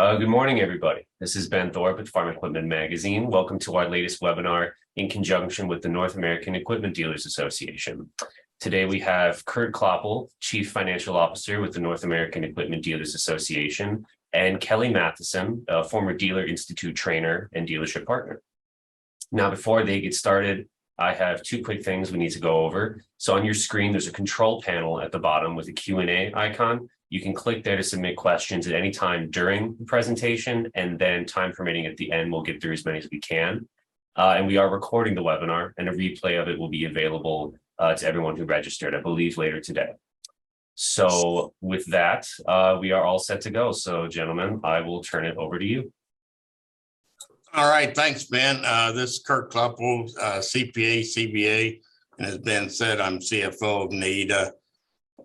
Good morning, everybody. This is Ben Thorpe at Farm Equipment Magazine. Welcome to our latest webinar in conjunction with the North American Equipment Dealers Association. Today we have Curt Kleoppel, Chief Financial Officer with the North American Equipment Dealers Association, and Kelly Mathison, a former Dealer Institute trainer and dealership partner. Now, before they get started, I have two quick things we need to go over. So on your screen, there's a control panel at the bottom with a Q&A icon. You can click there to submit questions at any time during the presentation, and then time permitting at the end, we'll get through as many as we can. And we are recording the webinar, and a replay of it will be available to everyone who registered, I believe, later today. So with that, we are all set to go. So gentlemen, I will turn it over to you. All right, thanks, Ben. This is Curt Kleoppel, CPA, CBA, and as Ben said, I'm CFO of NAIDA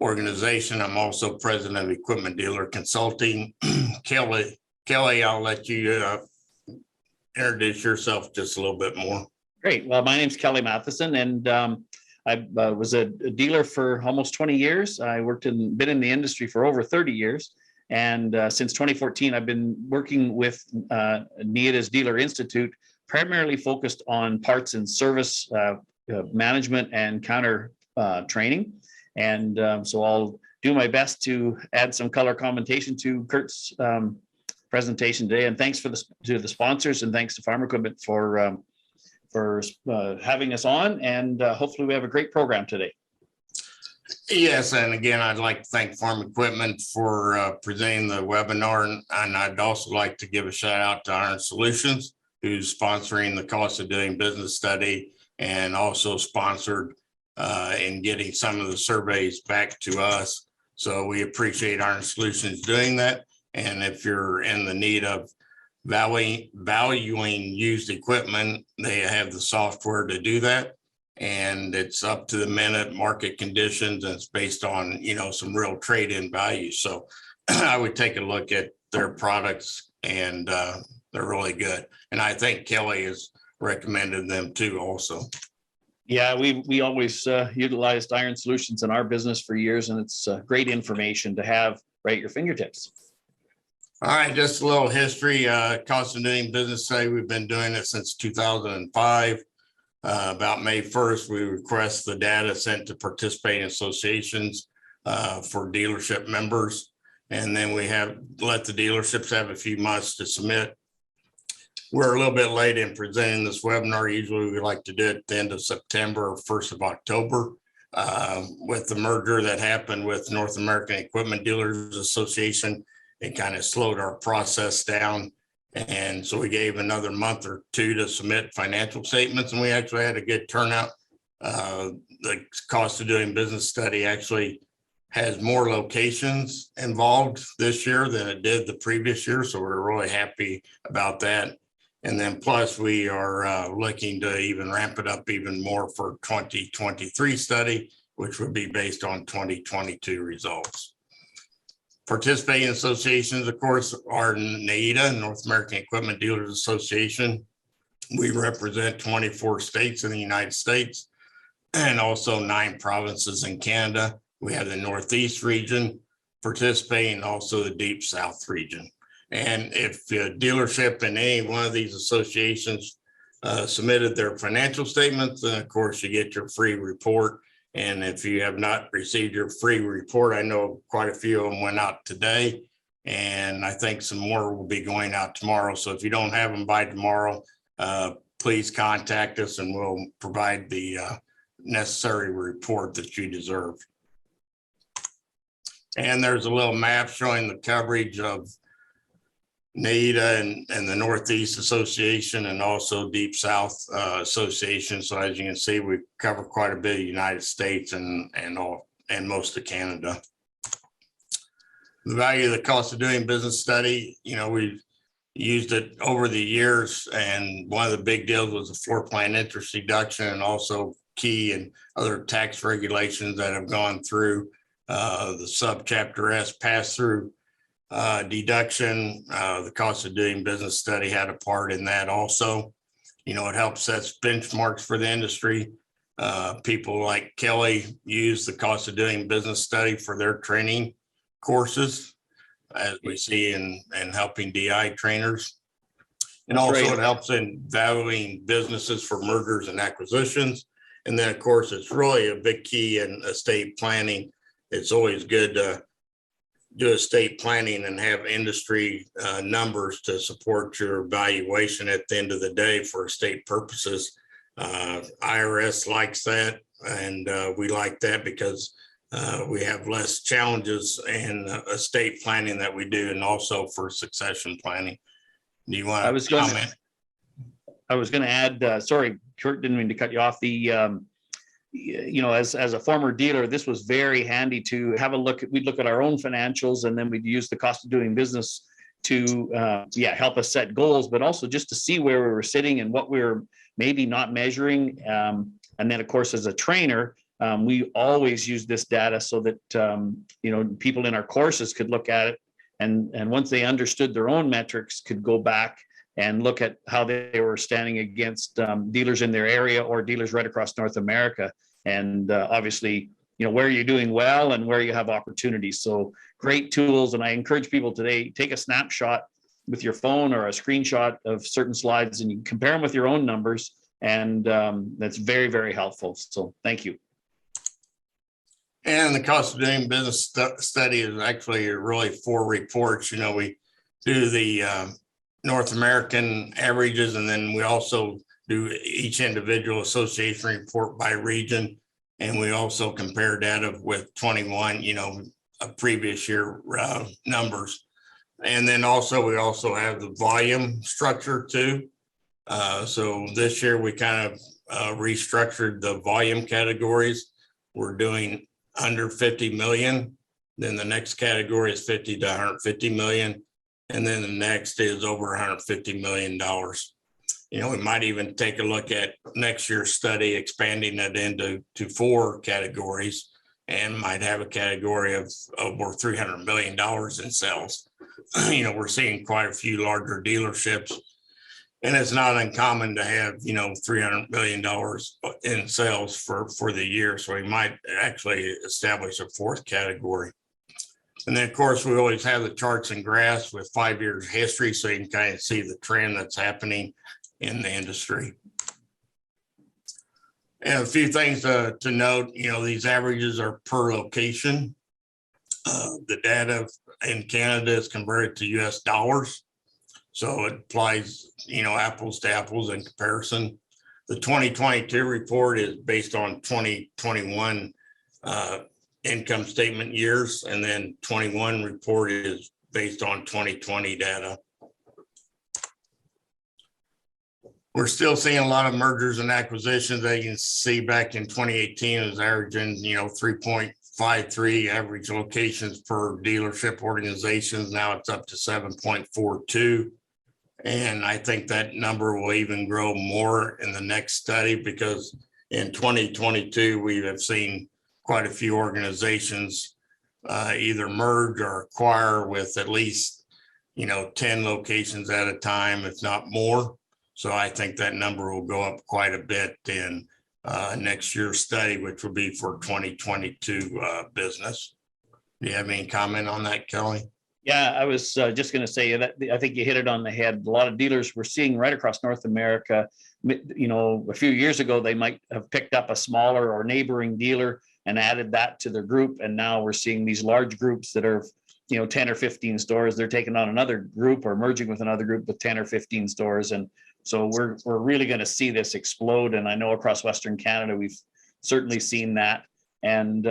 organization. I'm also president of Equipment Dealer Consulting. Kelly, I'll let you introduce yourself just a little bit more. Great. Well, my name's Kelly Mathison, and I was a dealer for almost 20 years. I been in the industry for over 30 years. And since 2014, I've been working with NAIDA's Dealer Institute, primarily focused on parts and service management and counter training. And so I'll do my best to add some color commentation to Curt's presentation today. And thanks to the sponsors, and thanks to Farm Equipment for having us on. And hopefully we have a great program today. Yes, and again, I'd like to thank Farm Equipment for presenting the webinar, and I'd also like to give a shout out to Iron Solutions, who's sponsoring the cost of doing business study and also sponsored in getting some of the surveys back to us. So we appreciate Iron Solutions doing that. And if you're in the need of valuing used equipment, they have the software to do that. And it's up to the minute market conditions, and it's based on, some real trade-in value. So I would take a look at their products, and they're really good. And I think Kelly has recommended them too also. Yeah, we always utilized Iron Solutions in our business for years, and it's great information to have right at your fingertips. All right, just a little history. Cost of doing business study, we've been doing it since 2005. About May 1st, we request the data sent to participating associations for dealership members. And then we let the dealerships have a few months to submit. We're a little bit late in presenting this webinar. Usually we like to do it at the end of September or 1st of October. With the merger that happened with North American Equipment Dealers Association, it kind of slowed our process down. And so we gave another month or two to submit financial statements, and we actually had a good turnout. The cost of doing business study actually has more locations involved this year than it did the previous year. So we're really happy about that. And then plus we are looking to even ramp it up even more for 2023 study, which would be based on 2022 results. Participating associations, of course, are NAIDA, North American Equipment Dealers Association. We represent 24 states in the United States and also 9 provinces in Canada. We have the Northeast region participating, also the Deep South region. And if a dealership in any one of these associations submitted their financial statements, then of course you get your free report. And if you have not received your free report, I know quite a few of them went out today, and I think some more will be going out tomorrow. So if you don't have them by tomorrow, please contact us and we'll provide the necessary report that you deserve. And there's a little map showing the coverage of NAIDA and the Northeast Association and also Deep South Association. So as you can see, we cover quite a bit of the United States and most of Canada. The value of the cost of doing business study, we've used it over the years, and one of the big deals was the floor plan interest deduction, and also key and other tax regulations that have gone through the subchapter S pass-through deduction. The cost of doing business study had a part in that also. It helps set benchmarks for the industry. People like Kelly use the cost of doing business study for their training courses. as we see in helping DI trainers. And That's also right. it helps in valuing businesses for mergers and acquisitions. And then, of course, it's really a big key in estate planning. It's always good to do estate planning and have industry numbers to support your valuation at the end of the day for estate purposes. IRS likes that, and we like that because we have less challenges in estate planning that we do, and also for succession planning. Do you want to comment? I was going to add, sorry, Kurt, didn't mean to cut you off. As a former dealer, this was very handy to have a look. We'd look at our own financials, and then we'd use the cost of doing business to help us set goals, but also just to see where we were sitting and what we were maybe not measuring. And then, of course, as a trainer, we always use this data so that people in our courses could look at it, and once they understood their own metrics, could go back and look at how they were standing against dealers in their area or dealers right across North America. And obviously, where you're doing well and where you have opportunities. So great tools. And I encourage people today, take a snapshot with your phone or a screenshot of certain slides, and you compare them with your own numbers. And that's very, very helpful. So thank you. And the cost of doing business study is actually really 4 reports. We do the North American averages, and then we also do each individual association report by region. And we also compare data with 21, a previous year numbers. And then we also have the volume structure too. So this year we kind of restructured the volume categories. We're doing under 50 million. Then the next category is 50 to 150 million. And then the next is over $150 million. We might even take a look at next year's study, expanding it into 4 categories, and might have a category of over $300 million in sales. We're seeing quite a few larger dealerships, and it's not uncommon to have, $300 million in sales for the year. So we might actually establish a 4th category. And then, of course, we always have the charts and graphs with 5 years history, so you can kind of see the trend that's happening in the industry. And a few things to note, these averages are per location. The data in Canada is converted to US dollars. So it applies, apples to apples in comparison. The 2022 report is based on 2021 income statement years, and then 21 report is based on 2020 data. We're still seeing a lot of mergers and acquisitions. As you can see, back in 2018, it was averaging, 3.53 average locations per dealership organizations. Now it's up to 7.42. And I think that number will even grow more in the next study, because in 2022, we have seen quite a few organizations either merge or acquire with at least, 10 locations at a time, if not more. So I think that number will go up quite a bit in next year's study, which will be for 2022 business. Do you have any comment on that, Kelly? Yeah, I was just going to say that I think you hit it on the head. A lot of dealers we're seeing right across North America, a few years ago, they might have picked up a smaller or neighboring dealer and added that to their group. And now we're seeing these large groups that are, 10 or 15 stores. They're taking on another group or merging with another group with 10 or 15 stores. And so we're really going to see this explode. And I know across Western Canada, we've certainly seen that. And,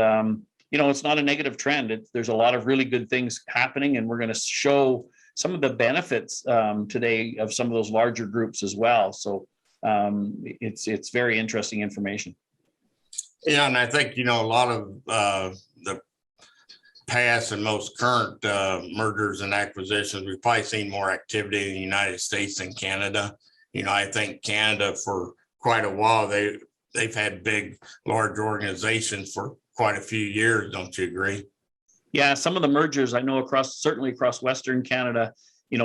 it's not a negative trend. There's a lot of really good things happening, and we're going to show some of the benefits today of some of those larger groups as well. So it's very interesting information. Yeah, and I think, a lot of the past and most current mergers and acquisitions, we've probably seen more activity in the United States than Canada. I think Canada for quite a while, they've had big, large organizations for quite a few years. Don't you agree? Yeah, some of the mergers I know certainly across Western Canada,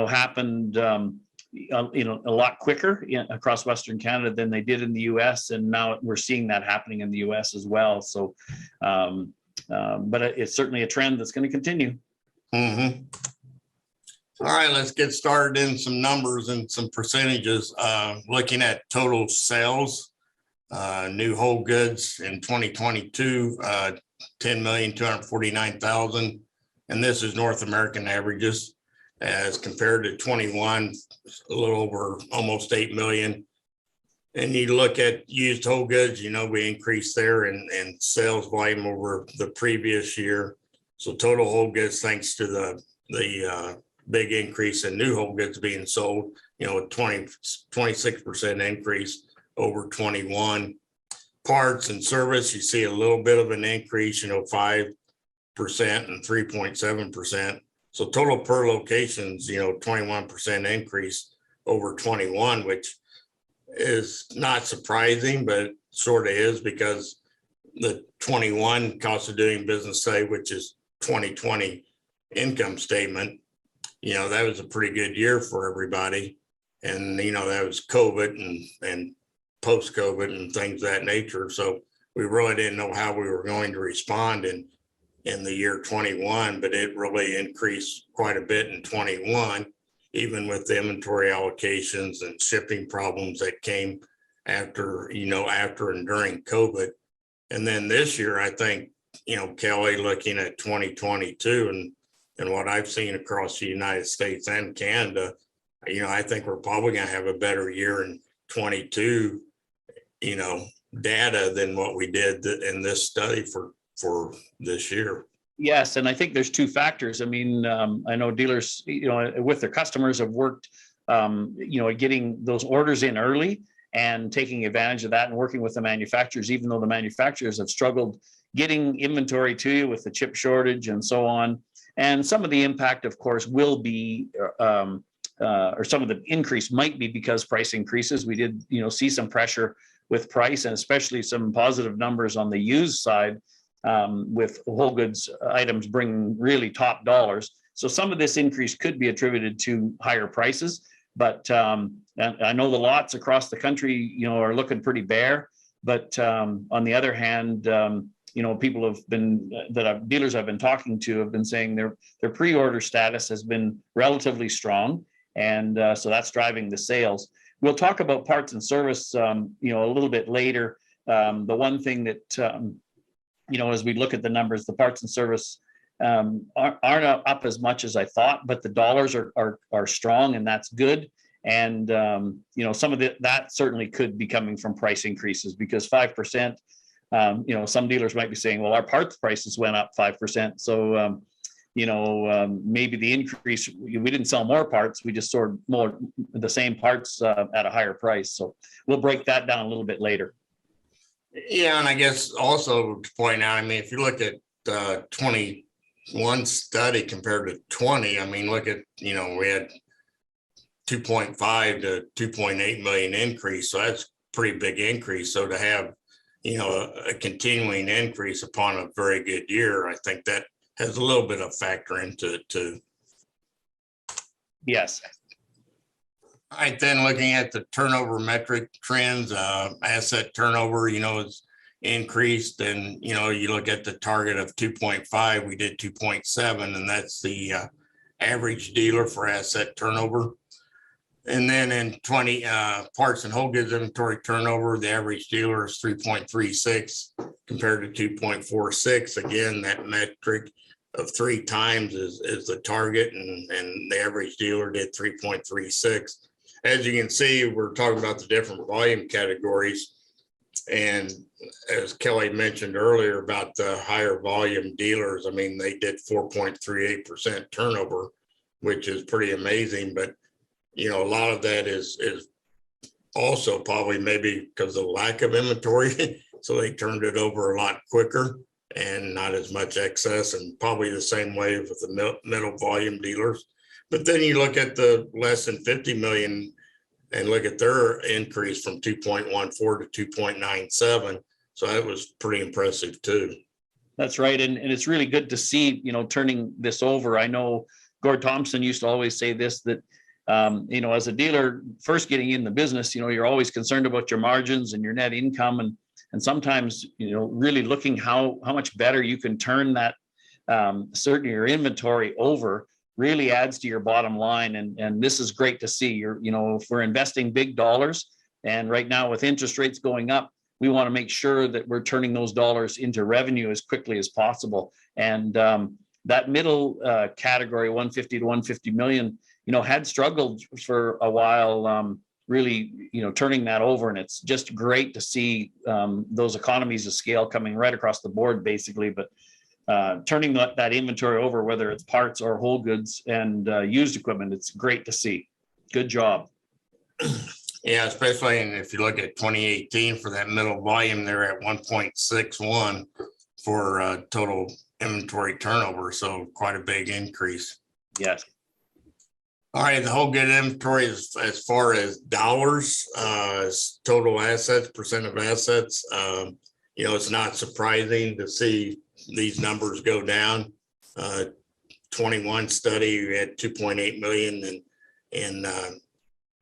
happened, a lot quicker across Western Canada than they did in the US. And now we're seeing that happening in the US as well. So, but it's certainly a trend that's going to continue. Mm-hmm. All right, let's get started in some numbers and some percentages. Looking at total sales, new whole goods in 2022, 10,249,000. And this is North American averages as compared to 21, a little over almost 8 million. And you look at used whole goods, we increased there in sales volume over the previous year. So total whole goods, thanks to the big increase in new whole goods being sold, 26% increase over 21. Parts and service, you see a little bit of an increase, 5% and 3.7%. So total per locations, 21% increase over 21, which is not surprising, but sort of is, because the 21 cost of doing business, say, which is 2020 income statement, that was a pretty good year for everybody. And, that was COVID and post-COVID and things of that nature. So we really didn't know how we were going to respond in the year 21, but it really increased quite a bit in 21, even with the inventory allocations and shipping problems that came after and during COVID. And then this year, I think, Kelly, looking at 2022 and what I've seen across the United States and Canada, I think we're probably going to have a better year in 22, data than what we did in this study for this year. Yes, and I think there's two factors. I mean, I know dealers, with their customers have worked, getting those orders in early and taking advantage of that and working with the manufacturers, even though the manufacturers have struggled getting inventory to you with the chip shortage and so on. And some of the impact, of course, will be, or some of the increase might be because price increases. We did, see some pressure with price, and especially some positive numbers on the used side, with whole goods items bringing really top dollars. So some of this increase could be attributed to higher prices, but and I know the lots across the country, are looking pretty bare. But on the other hand, people have been dealers I've been talking to have been saying their pre-order status has been relatively strong, and so that's driving the sales. We'll talk about parts and service, a little bit later. The one thing that as we look at the numbers, the parts and service aren't up as much as I thought, but the dollars are strong, and that's good. And some of that certainly could be coming from price increases, because 5%. Some dealers might be saying, well, our parts prices went up 5%. So, maybe the increase, we didn't sell more parts, we just sold more, the same parts at a higher price. So we'll break that down a little bit later. Yeah, and I guess also to point out, if you look at 21 study compared to 20, look at, we had 2.5 to 2.8 million increase. So that's a pretty big increase. So to have, a continuing increase upon a very good year, I think that has a little bit of factor into it too. Yes. All right, then looking at the turnover metric trends, asset turnover, is increased, and, you look at the target of 2.5, we did 2.7, and that's the average dealer for asset turnover. And then in 20 parts and whole goods inventory turnover, the average dealer is 3.36 compared to 2.46. Again, that metric of 3 times is the target, and the average dealer did 3.36. As you can see, we're talking about the different volume categories. And as Kelly mentioned earlier about the higher volume dealers, they did 4.38% turnover, which is pretty amazing. But a lot of that is also probably maybe because of the lack of inventory. So they turned it over a lot quicker and not as much excess, and probably the same way with the middle volume dealers. But then you look at the less than 50 million and look at their increase from 2.14 to 2.97. So that was pretty impressive too. That's right. And it's really good to see, turning this over. I know Gord Thompson used to always say this, that as a dealer first getting in the business, you're always concerned about your margins and your net income, and sometimes, really looking how much better you can turn that, certainly your inventory over really adds to your bottom line. And this is great to see. If we're investing big dollars, and right now with interest rates going up, we want to make sure that we're turning those dollars into revenue as quickly as possible. And that middle category, 150 to 150 million, had struggled for a while, really, turning that over. And it's just great to see those economies of scale coming right across the board, basically. But turning that inventory over, whether it's parts or whole goods and used equipment, it's great to see. Good job. Yeah, especially if you look at 2018 for that middle volume, they're at 1.61 for total inventory turnover. So quite a big increase. Yes. All right, the whole good inventory as far as dollars, total assets, percent of assets. It's not surprising to see these numbers go down. 21 study, we had 2.8 million in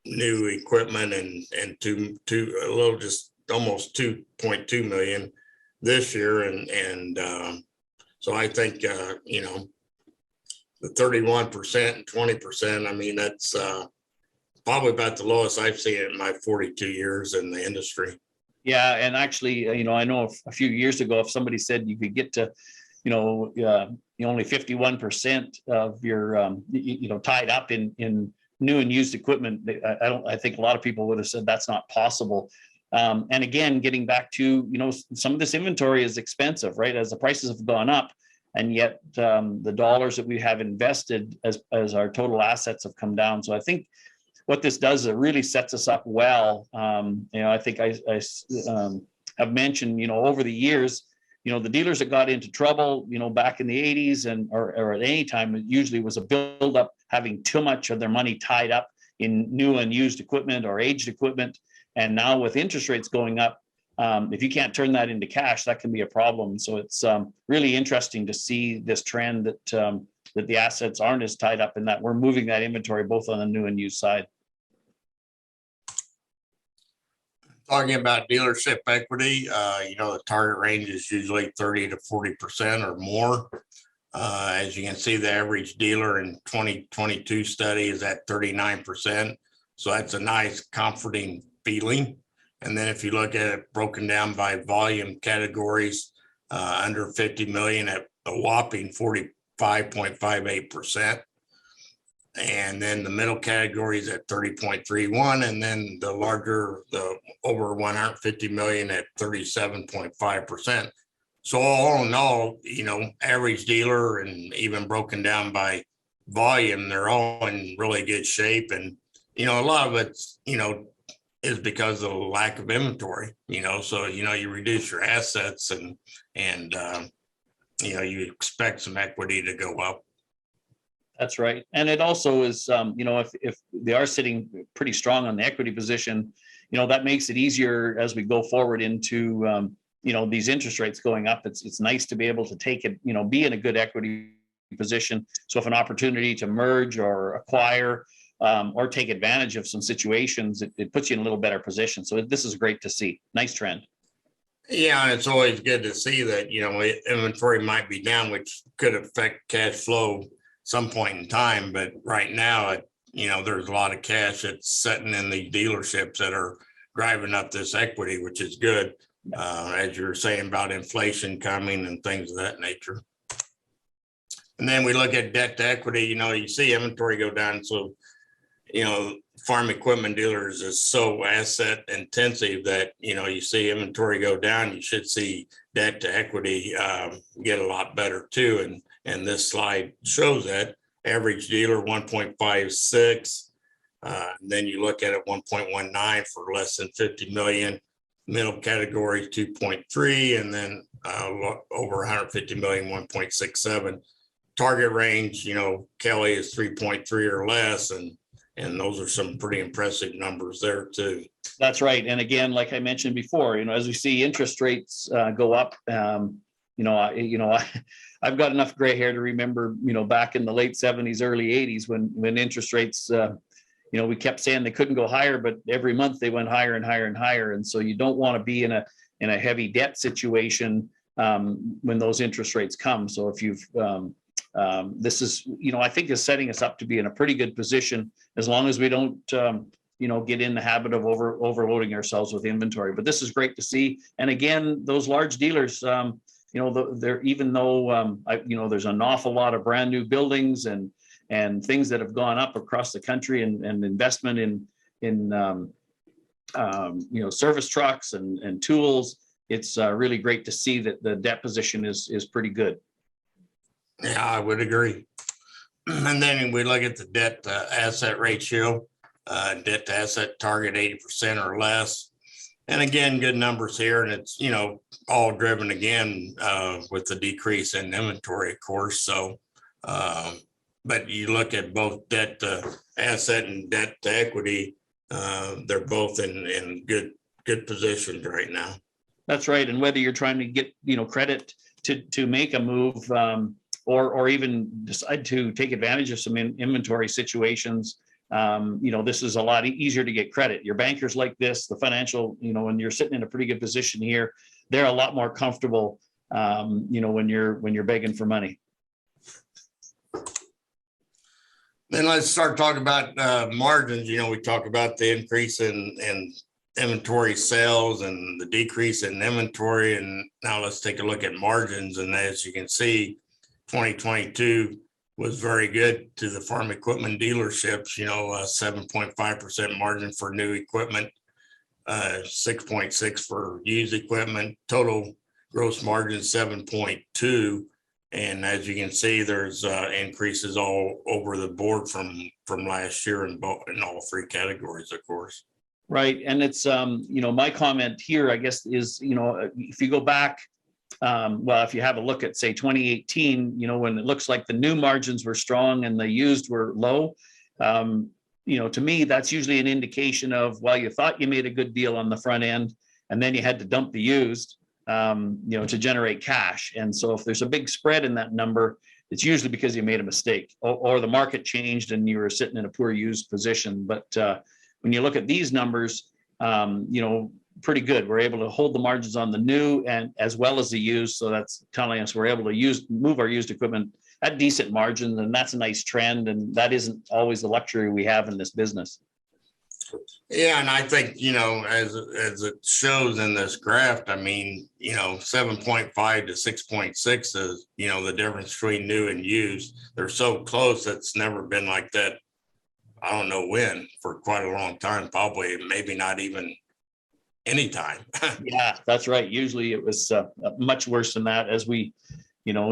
new equipment and a little just almost 2.2 million this year. And so I think, the 31% and 20%, I mean, that's probably about the lowest I've seen it in my 42 years in the industry. Yeah. And actually, I know a few years ago, if somebody said you could get to, only 51% of your, tied up in new and used equipment, I think a lot of people would have said that's not possible. And again, getting back to, some of this inventory is expensive, right? As the prices have gone up, and yet the dollars that we have invested as our total assets have come down. So I think what this does, it really sets us up well. I think I have mentioned, over the years, the dealers that got into trouble, back in the 80s or at any time, it usually was a buildup, having too much of their money tied up in new and used equipment or aged equipment. And now with interest rates going up, if you can't turn that into cash, that can be a problem. So it's really interesting to see this trend that the assets aren't as tied up, and that we're moving that inventory both on the new and used side. Talking about dealership equity, the target range is usually 30 to 40% or more. As you can see, the average dealer in 2022 study is at 39%. So that's a nice comforting feeling. And then if you look at it broken down by volume categories, under 50 million at a whopping 45.58%. And then the middle category is at 30.31. And then the over 150 million at 37.5%. So all in all, average dealer and even broken down by volume, they're all in really good shape. And, a lot of it's, is because of the lack of inventory, so, you reduce your assets and you expect some equity to go up. That's right. And it also is, if they are sitting pretty strong on the equity position, that makes it easier as we go forward into, these interest rates going up. It's nice to be able to take it, be in a good equity position. So if an opportunity to merge or acquire or take advantage of some situations, it puts you in a little better position. So this is great to see. Nice trend. Yeah, and it's always good to see that, inventory might be down, which could affect cash flow some point in time. But right now, there's a lot of cash that's sitting in the dealerships that are driving up this equity, which is good, as you're saying about inflation coming and things of that nature. And then we look at debt to equity, you see inventory go down. So, farm equipment dealers is so asset intensive that, you see inventory go down, you should see debt to equity get a lot better too. And this slide shows that average dealer 1.56. Then you look at it 1.19 for less than 50 million, middle category 2.3, and then over 150 million, 1.67. Target range, Kelly is 3.3 or less, and those are some pretty impressive numbers there too. That's right. And again, like I mentioned before, as we see interest rates go up, I've got enough gray hair to remember, back in the late 70s, early 80s, when interest rates, we kept saying they couldn't go higher, but every month they went higher and higher and higher. And so you don't want to be in a heavy debt situation when those interest rates come. So if you've this is, I think is setting us up to be in a pretty good position as long as we don't, get in the habit of overloading ourselves with inventory. But this is great to see. And again, those large dealers, they're, even though, there's an awful lot of brand new buildings and things that have gone up across the country and investment in service trucks and tools. It's really great to see that the debt position is pretty good. Yeah, I would agree. And then we look at the debt to asset ratio, debt to asset target 80% or less. And again, good numbers here. And it's, all driven again with the decrease in inventory, of course. So, but you look at both debt to asset and debt to equity, they're both in good positions right now. That's right. And whether you're trying to get, credit to make a move, or even decide to take advantage of some inventory situations, this is a lot easier to get credit. Your bankers like this, the financial, when you're sitting in a pretty good position here, they're a lot more comfortable, when you're begging for money. Then let's start talking about margins. We talk about the increase in inventory sales and the decrease in inventory. And now let's take a look at margins. And as you can see, 2022 was very good to the farm equipment dealerships, 7.5% margin for new equipment, 6.6 for used equipment, total gross margin 7.2. And as you can see, there's increases all over the board from last year in all three categories, of course. Right. And it's, my comment here, I guess, is, if you go back, if you have a look at, say, 2018, when it looks like the new margins were strong and the used were low, to me, that's usually an indication of, well, you thought you made a good deal on the front end, and then you had to dump the used, to generate cash. And so if there's a big spread in that number, it's usually because you made a mistake or the market changed and you were sitting in a poor used position. But when you look at these numbers, pretty good. We're able to hold the margins on the new and as well as the used. So that's telling us we're able to move our used equipment at decent margins, and that's a nice trend. And that isn't always the luxury we have in this business. Yeah, and I think, as it shows in this graph, 7.5 to 6.6 is, the difference between new and used. They're so close. It's never been like that. I don't know when, for quite a long time, probably, maybe not even anytime. Yeah, that's right. Usually it was much worse than that as we,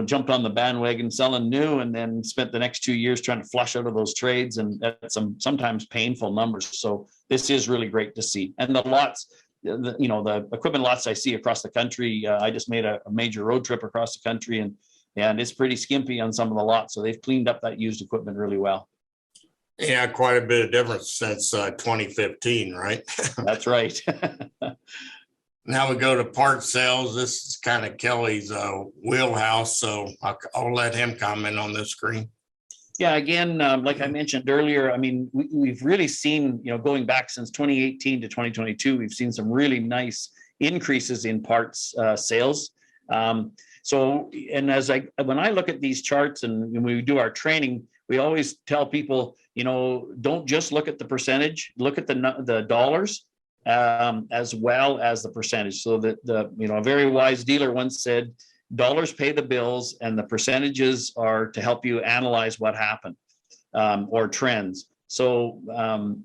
jumped on the bandwagon selling new and then spent the next 2 years trying to flush out of those trades and at sometimes painful numbers. So this is really great to see. And the lots, the equipment lots I see across the country, I just made a major road trip across the country and it's pretty skimpy on some of the lots. So they've cleaned up that used equipment really well. Yeah, quite a bit of difference since 2015, right? That's right. Now we go to part sales. This is kind of Kelly's wheelhouse, so I'll let him comment on this screen. Yeah, again, like I mentioned earlier, we've really seen, going back since 2018 to 2022, we've seen some really nice increases in parts sales. When I look at these charts and when we do our training, we always tell people, don't just look at the percentage, look at the dollars as well as the percentage. So that a very wise dealer once said, dollars pay the bills and the percentages are to help you analyze what happened or trends. So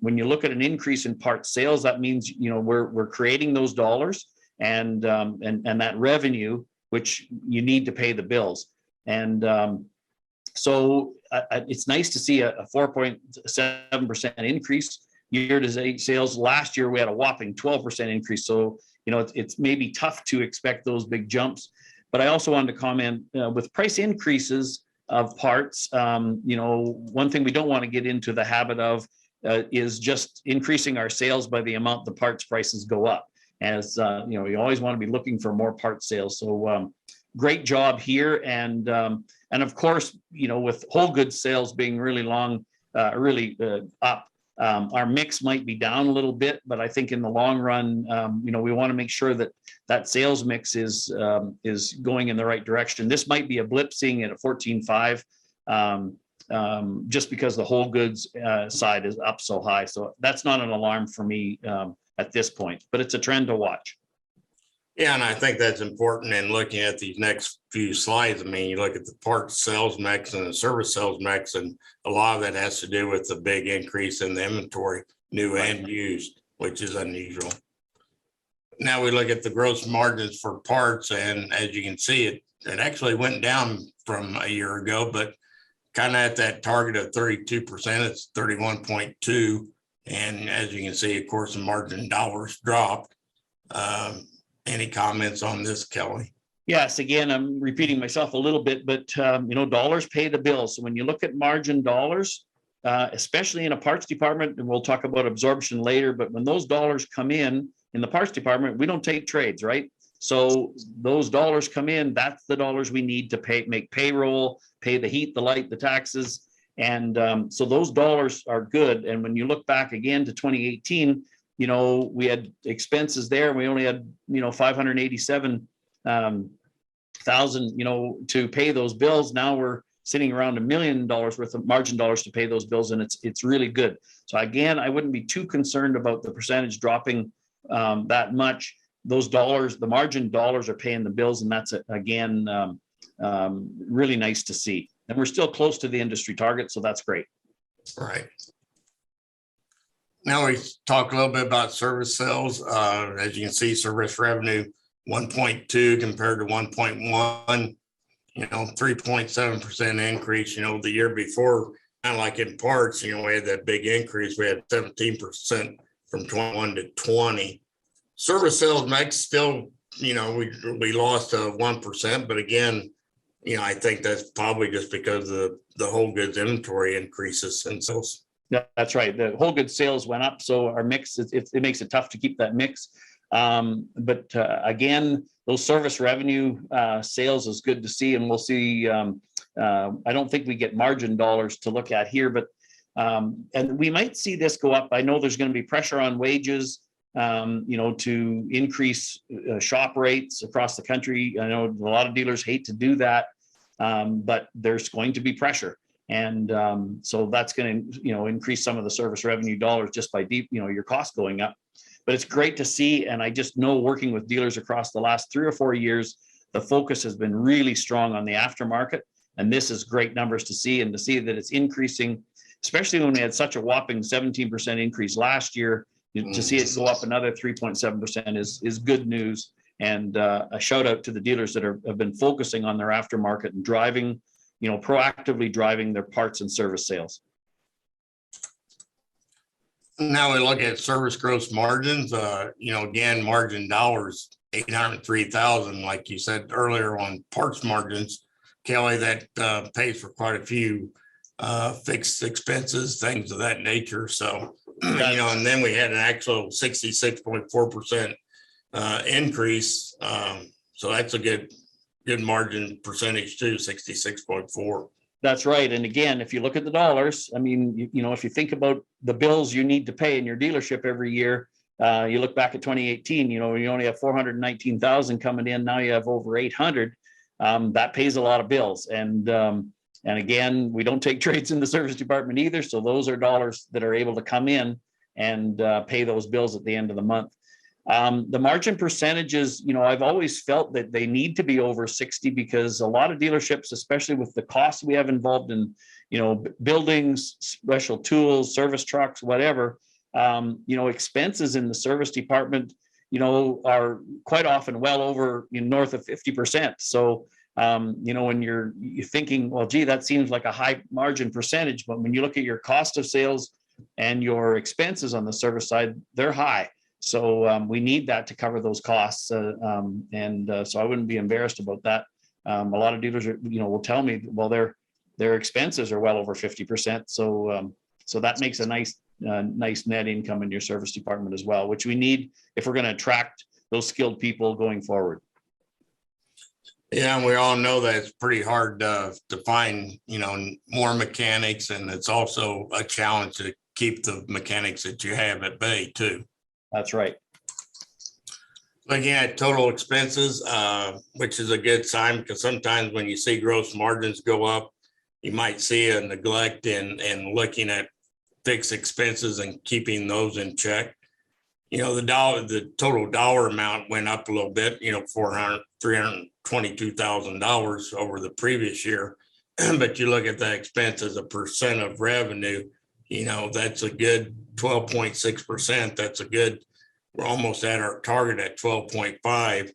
when you look at an increase in part sales, that means, we're creating those dollars and that revenue, which you need to pay the bills. And so it's nice to see a 4.7% increase year to date sales. Last year, we had a whopping 12% increase. So, it's maybe tough to expect those big jumps. But I also wanted to comment with price increases of parts, one thing we don't want to get into the habit of is just increasing our sales by the amount the parts prices go up. As you always want to be looking for more part sales. So great job here. And of course, with whole goods sales being really up, our mix might be down a little bit, but I think in the long run, we want to make sure that sales mix is going in the right direction. This might be a blip, seeing it at 14.5, just because the whole goods side is up so high. So that's not an alarm for me at this point, but it's a trend to watch. Yeah, and I think that's important in looking at these next few slides. I mean, you look at the parts sales mix and the service sales mix, and a lot of that has to do with the big increase in the inventory, new and used, which is unusual. Now we look at the gross margins for parts, and as you can see, it actually went down from a year ago, but kind of at that target of 32%, it's 31.2. And as you can see, of course, the margin dollars dropped. Any comments on this, Kelly? Yes, again, I'm repeating myself a little bit, but dollars pay the bills. So when you look at margin dollars, especially in a parts department, and we'll talk about absorption later, but when those dollars come in the parts department, we don't take trades, right? So those dollars come in, that's the dollars we need to make payroll, pay the heat, the light, the taxes. And so those dollars are good. And when you look back again to 2018, we had expenses there. We only had, 587,000, to pay those bills. Now we're sitting around $1 million worth of margin dollars to pay those bills. And it's really good. So again, I wouldn't be too concerned about the percentage dropping that much. Those dollars, the margin dollars are paying the bills. And that's, again, really nice to see. And we're still close to the industry target. So that's great. Right. Now we talk a little bit about service sales. As you can see, service revenue 1.2 compared to 1.1, 3.7% increase. The year before, kind of like in parts, we had that big increase. We had 17% from 21 to 20. Service sales mix still, we lost 1%, but again, I think that's probably just because of the whole goods inventory increases in sales. Yeah, that's right. The whole good sales went up, so our mix it makes it tough to keep that mix. But again, those service revenue sales is good to see, and we'll see. I don't think we get margin dollars to look at here, but and we might see this go up. I know there's going to be pressure on wages, to increase shop rates across the country. I know a lot of dealers hate to do that, but there's going to be pressure. And so that's going to, increase some of the service revenue dollars just by your cost going up. But it's great to see. And I just know working with dealers across the last 3 or 4 years, the focus has been really strong on the aftermarket. And this is great numbers to see, and to see that it's increasing, especially when we had such a whopping 17% increase last year. To see it go up another 3.7% is good news. And a shout out to the dealers that have been focusing on their aftermarket and driving, proactively driving their parts and service sales. Now we look at service gross margins, again, margin dollars, 803,000, like you said earlier on parts margins, Kelly, that pays for quite a few fixed expenses, things of that nature. So, and then we had an actual 66.4% increase. So that's a good margin percentage too, 66.4. That's right. And again, if you look at the dollars, I mean, if you think about the bills you need to pay in your dealership every year, you look back at 2018, you only have 419,000 coming in. Now you have over 800. That pays a lot of bills. And again, we don't take trades in the service department either. So those are dollars that are able to come in and pay those bills at the end of the month. The margin percentages, I've always felt that they need to be over 60, because a lot of dealerships, especially with the costs we have involved in, buildings, special tools, service trucks, whatever, expenses in the service department, are quite often well over north of 50%. So, when you're thinking, well, gee, that seems like a high margin percentage, but when you look at your cost of sales and your expenses on the service side, they're high. So we need that to cover those costs. So I wouldn't be embarrassed about that. A lot of dealers will tell me, well, their expenses are well over 50%. So that makes a nice net income in your service department as well, which we need if we're going to attract those skilled people going forward. Yeah, and we all know that it's pretty hard to find, more mechanics, and it's also a challenge to keep the mechanics that you have at bay too. That's right. Looking at total expenses, which is a good sign, because sometimes when you see gross margins go up, you might see a neglect in looking at fixed expenses and keeping those in check. The total dollar amount went up a little bit, $322,000 over the previous year. But you look at the expense as a percent of revenue, that's a good 12.6%. That's a good, we're almost at our target at 12.5.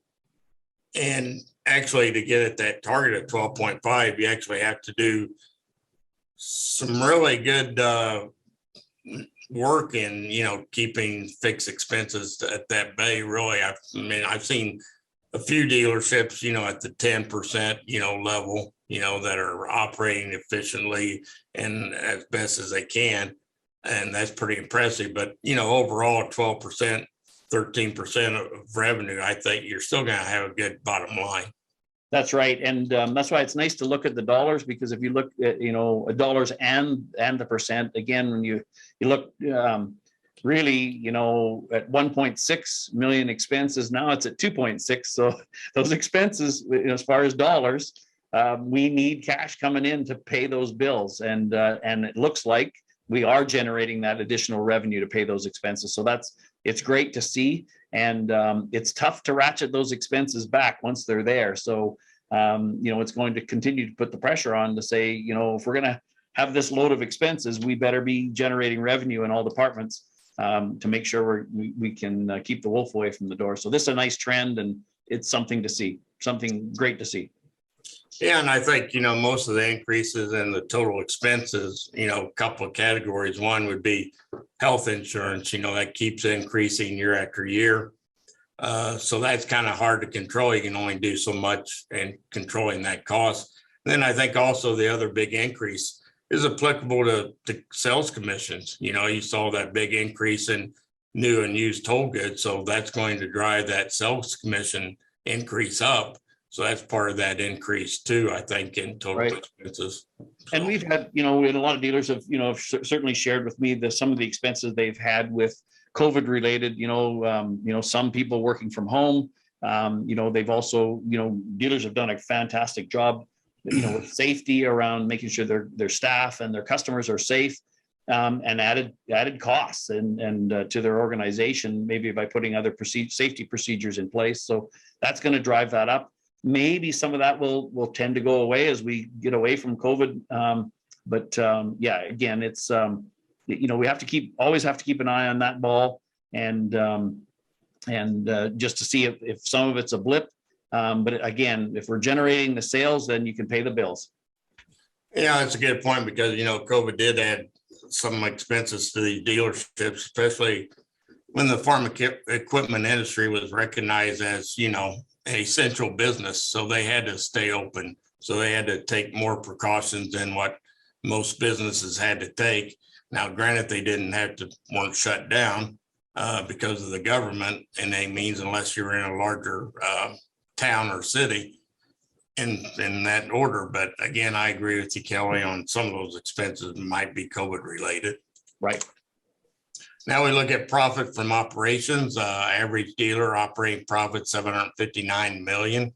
And actually, to get at that target at 12.5, you actually have to do some really good work in, keeping fixed expenses at that bay. Really, I've seen a few dealerships, at the 10%, level, that are operating efficiently and as best as they can. And that's pretty impressive. But, overall, 12%, 13% of revenue, I think you're still going to have a good bottom line. That's right. And that's why it's nice to look at the dollars, because if you look at, dollars and the percent, again, when you look really, at 1.6 million expenses, now it's at 2.6. So those expenses, as far as dollars, we need cash coming in to pay those bills. And it looks like we are generating that additional revenue to pay those expenses. So it's great to see. And it's tough to ratchet those expenses back once they're there. So, it's going to continue to put the pressure on to say, if we're going to have this load of expenses, we better be generating revenue in all departments to make sure we can keep the wolf away from the door. So this is a nice trend, and it's something to see, something great to see. Yeah, and I think, most of the increases in the total expenses, a couple of categories. One would be health insurance, that keeps increasing year after year. So that's kind of hard to control. You can only do so much in controlling that cost. Then I think also the other big increase is applicable to sales commissions. You saw that big increase in new and used toll goods. So that's going to drive that sales commission increase up. So that's part of that increase too, I think, in total expenses. And we've had, and a lot of dealers have, certainly shared with me some of the expenses they've had with COVID related, some people working from home. They've also, dealers have done a fantastic job, with safety around making sure their staff and their customers are safe, and added costs and to their organization, maybe by putting other safety procedures in place. So that's going to drive that up. Maybe some of that will tend to go away as we get away from COVID. Again, it's, we always have to keep an eye on that ball and just to see if some of it's a blip. But again, if we're generating the sales, then you can pay the bills. Yeah, that's a good point, because, COVID did add some expenses to the dealerships, especially when the farm equipment industry was recognized as, an essential business. So they had to stay open. So they had to take more precautions than what most businesses had to take. Now, granted, they weren't shut down because of the government in any means, unless you're in a larger town or city in that order. But again, I agree with you, Kelly, on some of those expenses might be COVID related. Right. Now we look at profit from operations. Average dealer operating profit 759 million,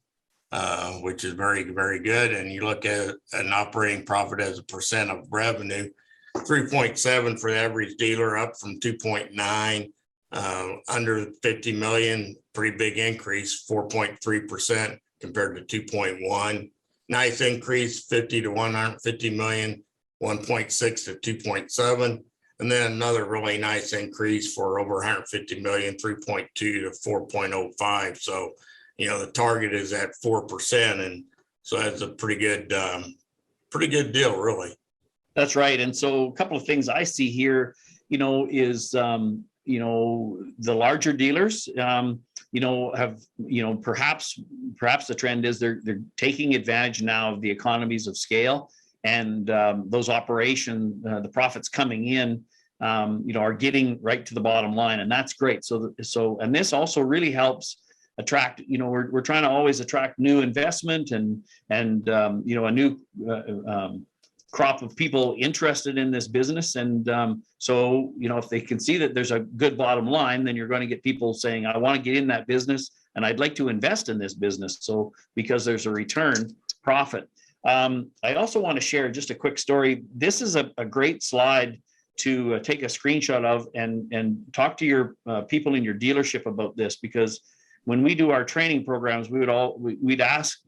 which is very, very good. And you look at an operating profit as a percent of revenue, 3.7 for the average dealer, up from 2.9. Under 50 million, pretty big increase, 4.3% compared to 2.1. Nice increase, 50 to 150 million, 1.6 to 2.7. And then another really nice increase for over 150 million, 3.2 to 4.05. So, the target is at 4%. And so that's a pretty good deal, really. That's right. And so a couple of things I see here, is, the larger dealers, have, perhaps the trend is they're taking advantage now of the economies of scale, and those the profits coming in, are getting right to the bottom line, and that's great. So and this also really helps attract, we're trying to always attract new investment and a new crop of people interested in this business. And so, if they can see that there's a good bottom line, then you're going to get people saying, I want to get in that business and I'd like to invest in this business. So because there's a return profit. I also want to share just a quick story. This is a great slide to take a screenshot of and talk to your people in your dealership about this, because when we do our training programs, we'd ask,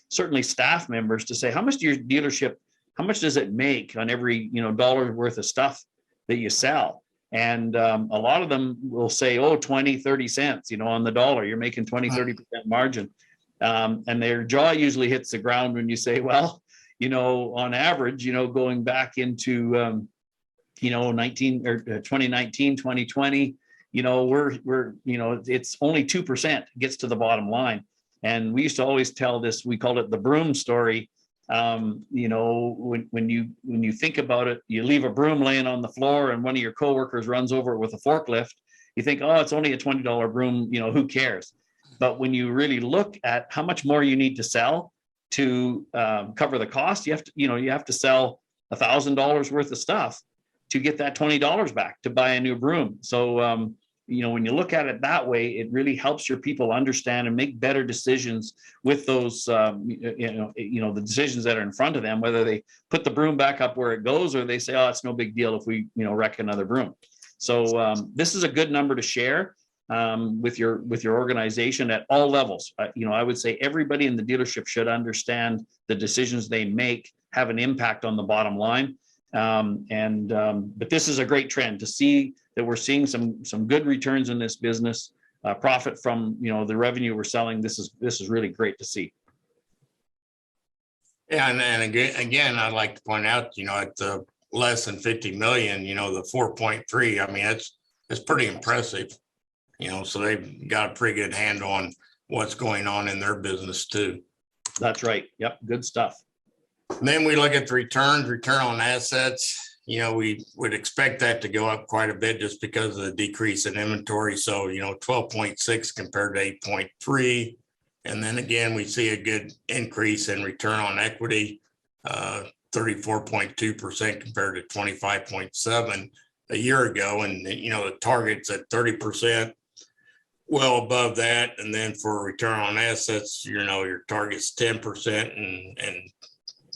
certainly staff members to say, how much does it make on every, dollar worth of stuff that you sell? And a lot of them will say, 20, 30 cents, on the dollar, you're making 20, 30% margin. And their jaw usually hits the ground when you say, well, on average, going back into, 2019, 2020, it's only 2% gets to the bottom line. And we used to always tell this, we called it the broom story. When you think about it, you leave a broom laying on the floor and one of your coworkers runs over it with a forklift. You think, it's only a $20 broom, who cares? But when you really look at how much more you need to sell to cover the cost, you have to sell $1,000 worth of stuff to get that $20 back to buy a new broom. So, when you look at it that way, it really helps your people understand and make better decisions with those, the decisions that are in front of them, whether they put the broom back up where it goes, or they say, it's no big deal if we, wreck another broom. So this is a good number to share with your organization at all levels. I would say everybody in the dealership should understand the decisions they make have an impact on the bottom line. But this is a great trend to see that we're seeing some good returns in this business, profit from, the revenue we're selling. This is really great to see. Yeah. And again, I'd like to point out, at the less than 50 million, the 4.3, I mean, it's pretty impressive, so they've got a pretty good handle on what's going on in their business too. That's right. Yep. Good stuff. And then we look at the return on assets. We would expect that to go up quite a bit just because of the decrease in inventory. So, 12.6 compared to 8.3. And then again, we see a good increase in return on equity, 34.2% compared to 25.7 a year ago. And, the target's at 30%, well above that. And then for return on assets, your target's 10% and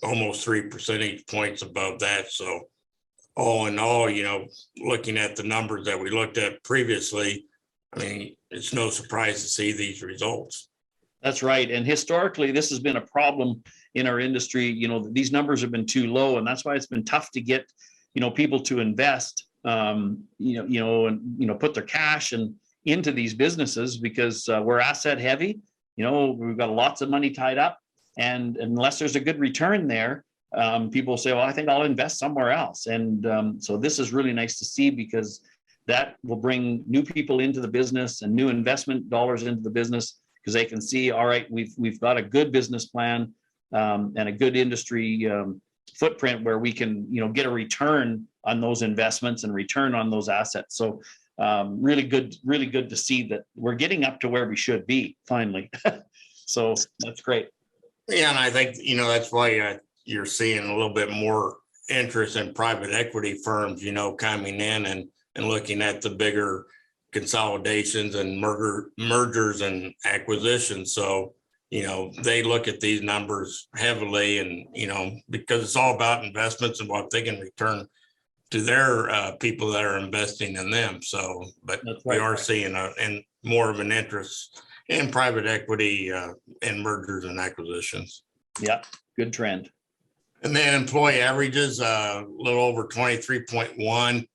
almost 3 percentage points above that. So all in all, looking at the numbers that we looked at previously, I mean, it's no surprise to see these results. That's right. And historically, this has been a problem in our industry. These numbers have been too low, and that's why it's been tough to get, people to invest, and put their cash into these businesses, because we're asset heavy. We've got lots of money tied up, and unless there's a good return there, people say, well, I think I'll invest somewhere else. And so this is really nice to see, because that will bring new people into the business and new investment dollars into the business, because they can see, all right, we've got a good business plan and a good industry footprint where we can, get a return on those investments and return on those assets. So really good to see that we're getting up to where we should be finally. So that's great. Yeah, and I think, that's why you're seeing a little bit more interest in private equity firms, coming in and looking at the bigger consolidations and mergers and acquisitions. So, they look at these numbers heavily, and, because it's all about investments and what they can return to their people that are investing in them. So, but we are seeing more of an interest in private equity and mergers and acquisitions. Yeah, good trend. And then employee averages, a little over 23.1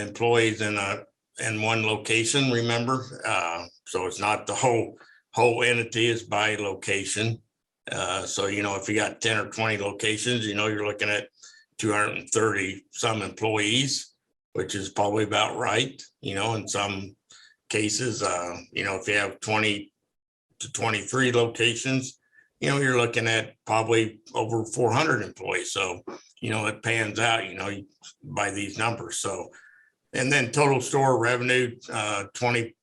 employees in one location, remember? So it's not the whole entity, is by location. So, if you got 10 or 20 locations, you're looking at 230 some employees, which is probably about right. In some cases, if you have 20 to 23 locations, you're looking at probably over 400 employees. So, it pans out, by these numbers. So, and then total store revenue, 20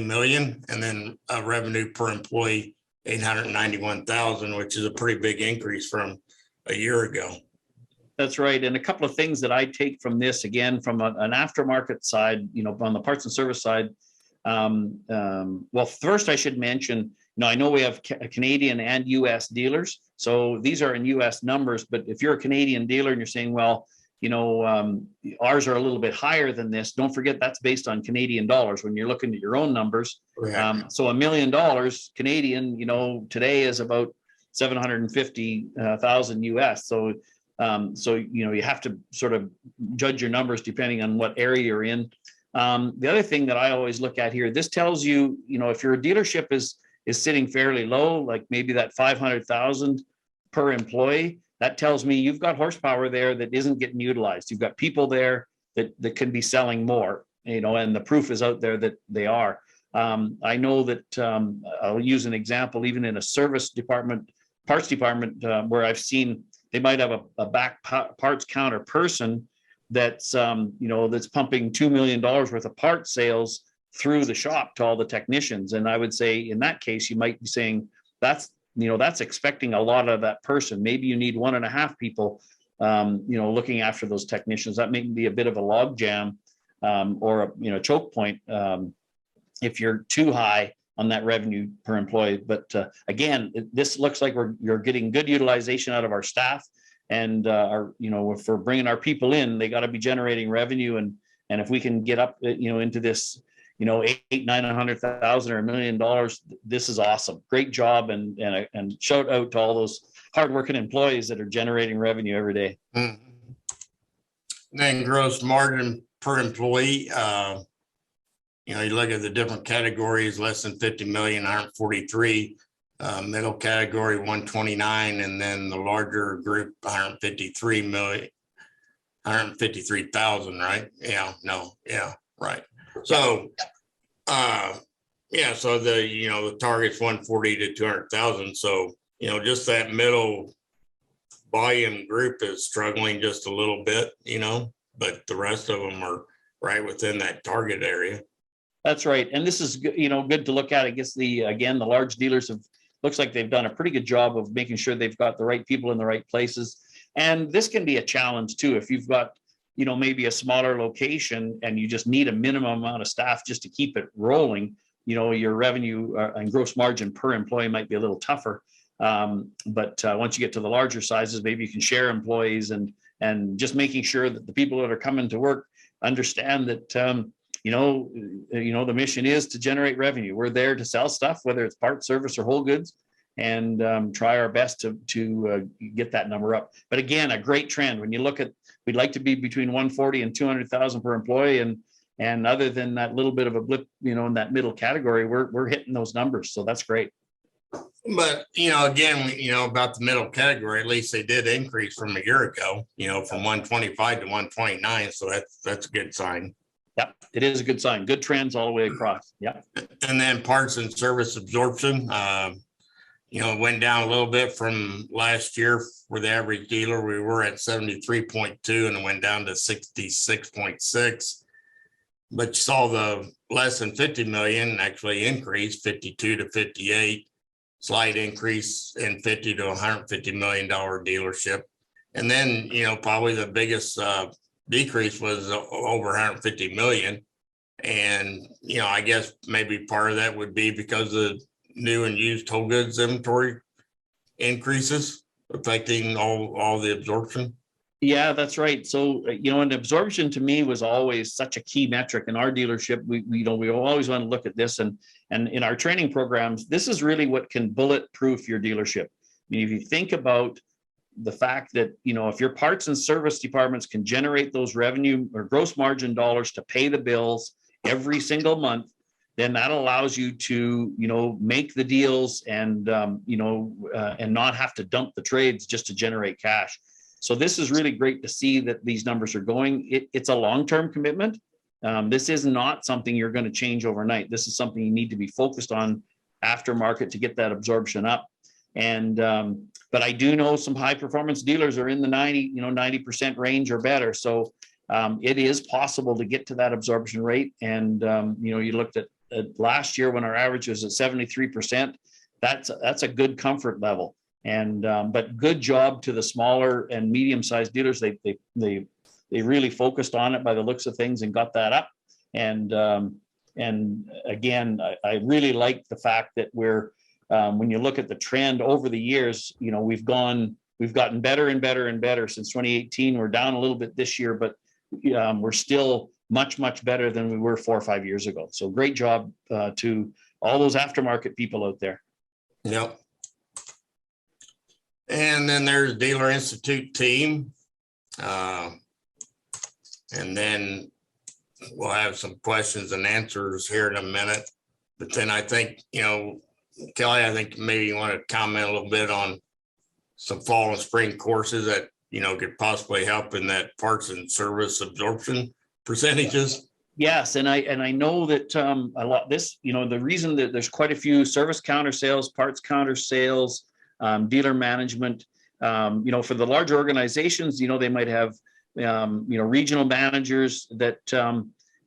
million, and then revenue per employee, 891,000, which is a pretty big increase from a year ago. That's right. And a couple of things that I take from this, again, from an aftermarket side, on the parts and service side. Well, first I should mention, I know we have Canadian and US dealers. So these are in US numbers, but if you're a Canadian dealer and you're saying, well, ours are a little bit higher than this, don't forget that's based on Canadian dollars when you're looking at your own numbers. So $1 million Canadian, today is about 750,000 US. So you have to sort of judge your numbers depending on what area you're in. The other thing that I always look at here, this tells you, if your dealership is sitting fairly low, like maybe that 500,000 per employee, that tells me you've got horsepower there that isn't getting utilized. You've got people there that can be selling more, and the proof is out there that they are. I know that I'll use an example, even in a service department, parts department, where I've seen they might have a back parts counter person that's that's pumping $2 million worth of parts sales through the shop to all the technicians. And I would say in that case, you might be saying that's expecting a lot of that person. Maybe you need 1.5 people, looking after those technicians. That may be a bit of a log jam or a choke point if you're too high on that revenue per employee. But again, this looks like you're getting good utilization out of our staff, and if we're bringing our people in, they got to be generating revenue. And if we can get up, into this, 800,000-900,000 or $1 million, this is awesome. Great job. And shout out to all those hardworking employees that are generating revenue every day. Mm-hmm. Then gross margin per employee, you look at the different categories, less than 50 million, 143, middle category 129, and then the larger group 153 million, 153,000, right? Right. So so the target's 140 to 200,000. So just that middle volume group is struggling just a little bit, but the rest of them are right within that target area. That's right. And this is, good to look at. I guess the large dealers looks like they've done a pretty good job of making sure they've got the right people in the right places. And this can be a challenge too. If you've got, maybe a smaller location and you just need a minimum amount of staff just to keep it rolling, your revenue and gross margin per employee might be a little tougher. But once you get to the larger sizes, maybe you can share employees and just making sure that the people that are coming to work understand that, the mission is to generate revenue. We're there to sell stuff, whether it's parts, service, or whole goods, and try our best to get that number up. But again, a great trend. When you look at, we'd like to be between 140 and 200,000 per employee, and other than that little bit of a blip, in that middle category, we're hitting those numbers. So that's great. But again, about the middle category, at least they did increase from a year ago. From 125 to 129. So that's a good sign. Yep, it is a good sign. Good trends all the way across. Yep. And then parts and service absorption, it went down a little bit from last year for the average dealer. We were at 73.2 and it went down to 66.6. But you saw the less than 50 million actually increased 52 to 58, slight increase in 50 to 150 million dollar dealership. And then, probably the biggest decrease was over 150 million. And, I guess maybe part of that would be because of new and used whole goods inventory increases affecting all the absorption. Yeah, that's right. So, and absorption to me was always such a key metric in our dealership. We always want to look at this, and in our training programs, this is really what can bulletproof your dealership. I mean, if you think about the fact that, if your parts and service departments can generate those revenue or gross margin dollars to pay the bills every single month, then that allows you to, make the deals and not have to dump the trades just to generate cash. So this is really great to see that these numbers are going. It's a long-term commitment. This is not something you're going to change overnight. This is something you need to be focused on aftermarket to get that absorption up. And but I do know some high performance dealers are in the 90% range or better. So it is possible to get to that absorption rate. And you looked at last year when our average was at 73%. That's a good comfort level. And but good job to the smaller and medium-sized dealers. They really focused on it by the looks of things and got that up. And again, I really like the fact that we're when you look at the trend over the years, we've gotten better and better and better since 2018. We're down a little bit this year, but we're still much, much better than we were 4 or 5 years ago. So great job to all those aftermarket people out there. Yep. And then there's Dealer Institute team. And then we'll have some questions and answers here in a minute. But then I think, Kelly, I think maybe you want to comment a little bit on some fall and spring courses that, could possibly help in that parts and service absorption percentages. Yes, and I know that a lot this, the reason that there's quite a few service counter sales, parts counter sales, dealer management, for the larger organizations, they might have, regional managers that,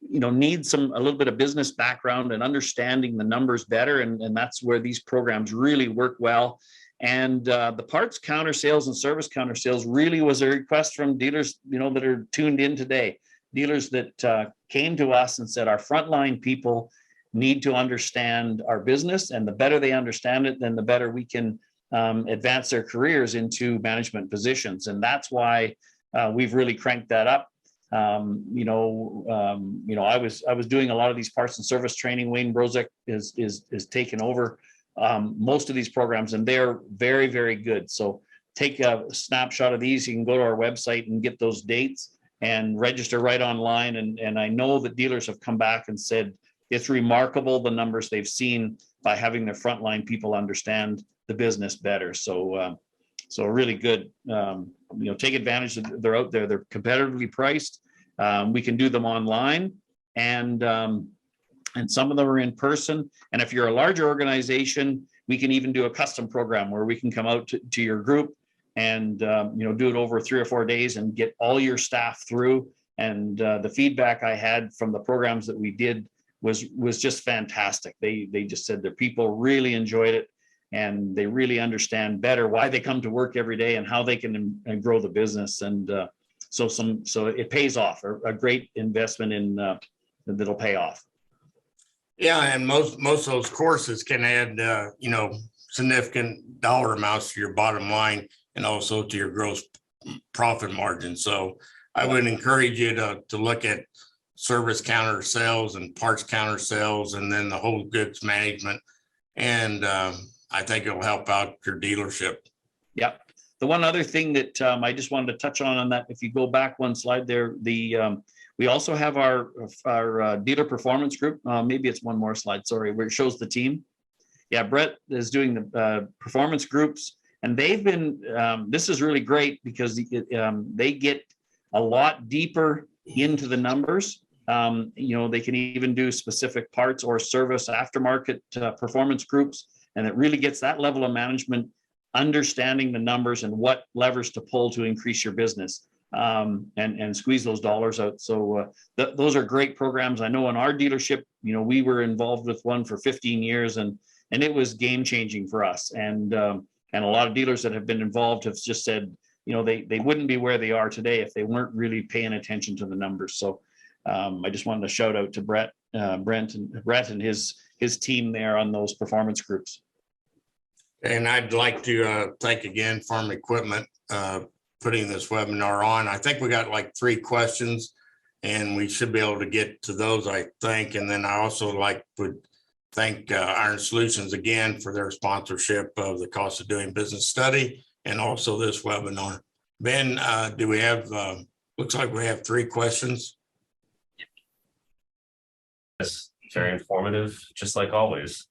need a little bit of business background and understanding the numbers better. And that's where these programs really work well. And the parts counter sales and service counter sales really was a request from dealers, that are tuned in today. Dealers that came to us and said, our frontline people need to understand our business, and the better they understand it, then the better we can advance their careers into management positions. And that's why we've really cranked that up. I was doing a lot of these parts and service training. Wayne Brozek is taken over most of these programs, and they're very, very good. So take a snapshot of these. You can go to our website and get those dates and register right online. And I know that dealers have come back and said it's remarkable the numbers they've seen by having their frontline people understand the business better. So really good. Take advantage of, they're out there. They're competitively priced. We can do them online, and some of them are in person. And if you're a larger organization, we can even do a custom program where we can come out to your group and do it over 3 or 4 days and get all your staff through. And the feedback I had from the programs that we did was just fantastic. They just said their people really enjoyed it, and they really understand better why they come to work every day and how they can grow the business. And so it pays off. A great investment in that'll pay off. Yeah, and most of those courses can add significant dollar amounts to your bottom line and also to your gross profit margin. So I would encourage you to look at service counter sales and parts counter sales, and then the whole goods management. And I think it'll help out your dealership. Yep. The one other thing that I just wanted to touch on that, if you go back one slide there, we also have our dealer performance group. Maybe it's one more slide, sorry, where it shows the team. Yeah, Brett is doing the performance groups, and they've been, this is really great because they get a lot deeper into the numbers. They can even do specific parts or service aftermarket performance groups, and it really gets that level of management understanding the numbers and what levers to pull to increase your business and squeeze those dollars out. So those are great programs. I know in our dealership, we were involved with one for 15 years, and it was game changing for us. And a lot of dealers that have been involved have just said, they wouldn't be where they are today if they weren't really paying attention to the numbers. So I just wanted to shout out to Brett and his team there on those performance groups. And I'd like to thank again Farm Equipment putting this webinar on. I think we got like 3 questions, and we should be able to get to those, I think. And then I also would thank Iron Solutions again for their sponsorship of the Cost of Doing Business study and also this webinar. Ben, do we have, looks like we have 3 questions. Yes, very informative, just like always.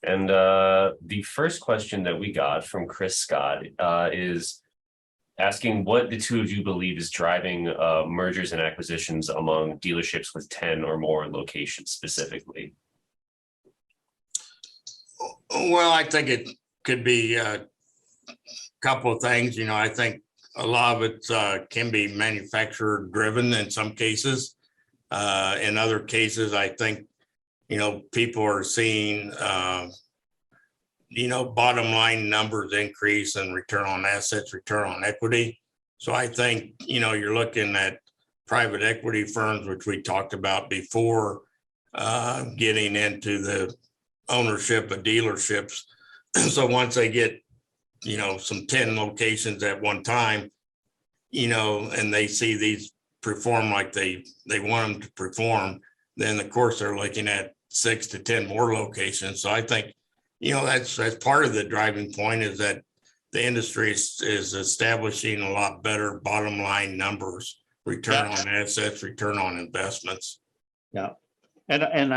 And the first question that we got from Chris Scott is asking what the two of you believe is driving mergers and acquisitions among dealerships with 10 or more locations specifically. Well, I think it could be a couple of things. I think a lot of it can be manufacturer driven in some cases. In other cases, I think, people are seeing, bottom line numbers increase and return on assets, return on equity. So I think, you're looking at private equity firms, which we talked about before, getting into the ownership of dealerships. So once they get, some 10 locations at one time, and they see these perform like they want them to perform, then of course they're looking at 6 to 10 more locations. So I think, that's part of the driving point, is that the industry is establishing a lot better bottom line numbers, return on assets, return on investments. Yeah. And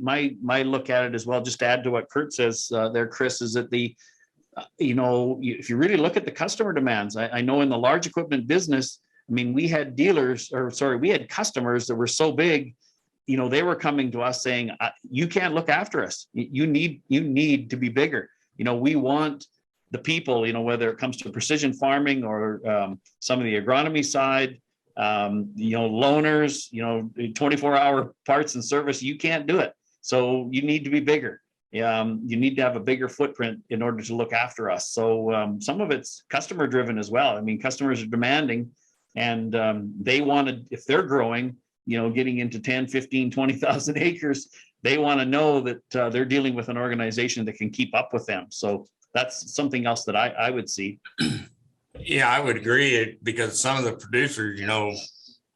my look at it as well, just to add to what Curt says there, Chris, is that if you really look at the customer demands, I know in the large equipment business, I mean, we had customers that were so big, they were coming to us saying, you can't look after us. You need to be bigger. We want the people, whether it comes to precision farming or some of the agronomy side, loaners, 24-hour parts and service, you can't do it. So you need to be bigger. You need to have a bigger footprint in order to look after us. So some of it's customer driven as well. I mean, customers are demanding, and they want to, if they're growing, getting into 10, 15, 20,000 acres, they want to know that they're dealing with an organization that can keep up with them. So that's something else that I would see. Yeah, I would agree, because some of the producers,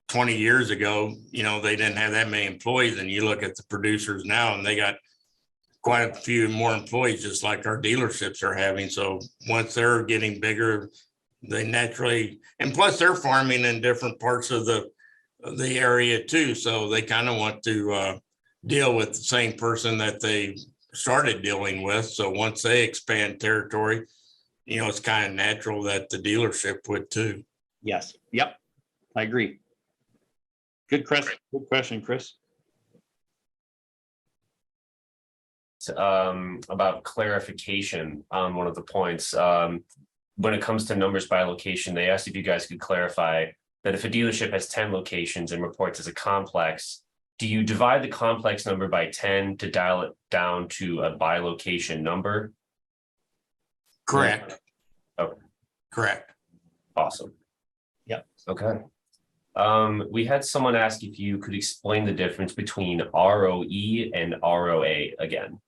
20 years ago, they didn't have that many employees, and you look at the producers now and they got quite a few more employees, just like our dealerships are having. So once they're getting bigger, they naturally, and plus they're farming in different parts of the area too. So they kind of want to deal with the same person that they started dealing with. So once they expand territory, it's kind of natural that the dealership would too. Yes. Yep. I agree. Good question, Chris. About clarification on one of the points. When it comes to numbers by location, they asked if you guys could clarify that if a dealership has 10 locations and reports as a complex, do you divide the complex number by 10 to dial it down to a by location number? Correct. Okay. Correct. Awesome. Yep. Okay. We had someone ask if you could explain the difference between ROE and ROA again.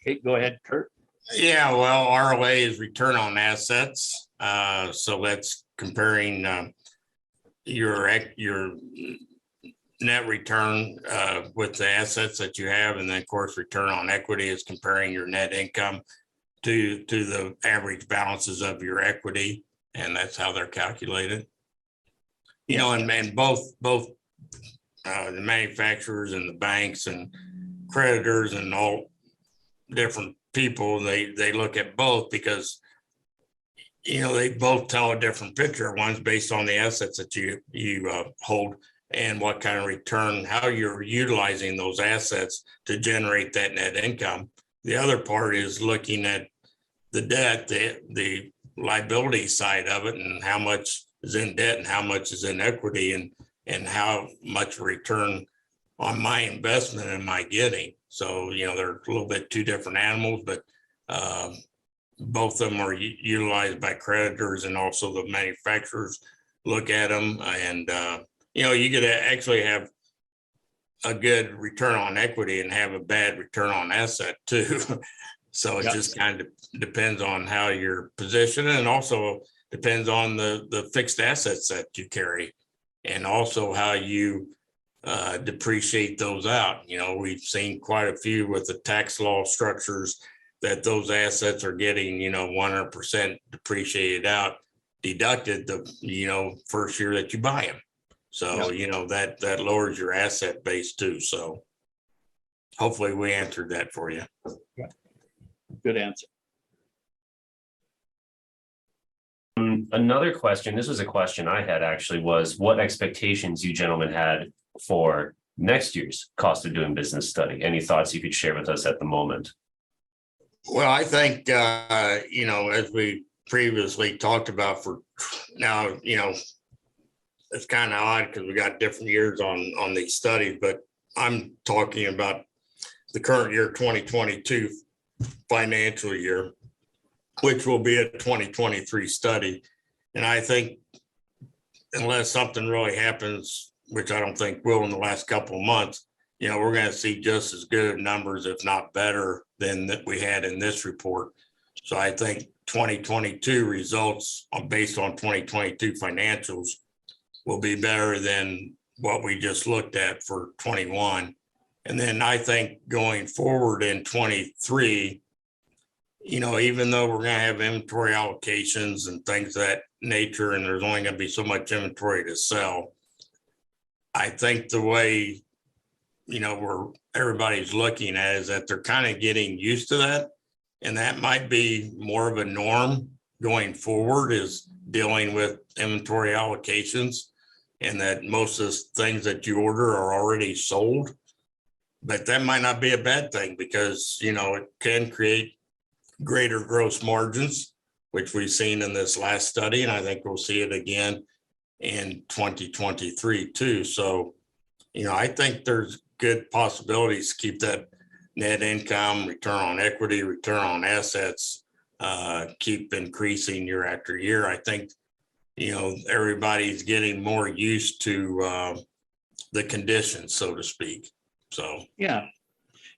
Okay, go ahead, Curt. Yeah, well, ROA is return on assets. So that's comparing your net return with the assets that you have. And then, of course, return on equity is comparing your net income to the average balances of your equity. And that's how they're calculated. And both the manufacturers and the banks and creditors and all different people, they look at both because, they both tell a different picture. One's based on the assets that you hold and what kind of return, how you're utilizing those assets to generate that net income. The other part is looking at the debt, the liability side of it, and how much is in debt and how much is in equity, and how much return on my investment am I getting. So, they're a little bit two different animals, but both of them are utilized by creditors, and also the manufacturers look at them. And, you could actually have a good return on equity and have a bad return on asset too. So it just kind of depends on how you're positioned, and also depends on the fixed assets that you carry, and also how you depreciate those out. We've seen quite a few with the tax law structures that those assets are getting, 100% depreciated out, deducted the, first year that you buy them. So, that lowers your asset base too. So hopefully we answered that for you. Yeah. Good answer. Another question, this was a question I had actually, was what expectations you gentlemen had for next year's cost of doing business study. Any thoughts you could share with us at the moment? Well, I think, as we previously talked about, for now, it's kind of odd because we got different years on these studies, but I'm talking about the current year, 2022 financial year, which will be a 2023 study. And I think unless something really happens, which I don't think will in the last couple of months, we're going to see just as good of numbers, if not better, than that we had in this report. So I think 2022 results based on 2022 financials will be better than what we just looked at for 21. And then I think going forward in 23, even though we're going to have inventory allocations and things of that nature, and there's only going to be so much inventory to sell, I think the way, where everybody's looking at is that they're kind of getting used to that. And that might be more of a norm going forward, is dealing with inventory allocations, and that most of the things that you order are already sold. But that might not be a bad thing, because, it can create greater gross margins, which we've seen in this last study. And I think we'll see it again in 2023 too. So, I think there's good possibilities to keep that net income, return on equity, return on assets, keep increasing year after year. I think, everybody's getting more used to the conditions, so to speak. So, yeah.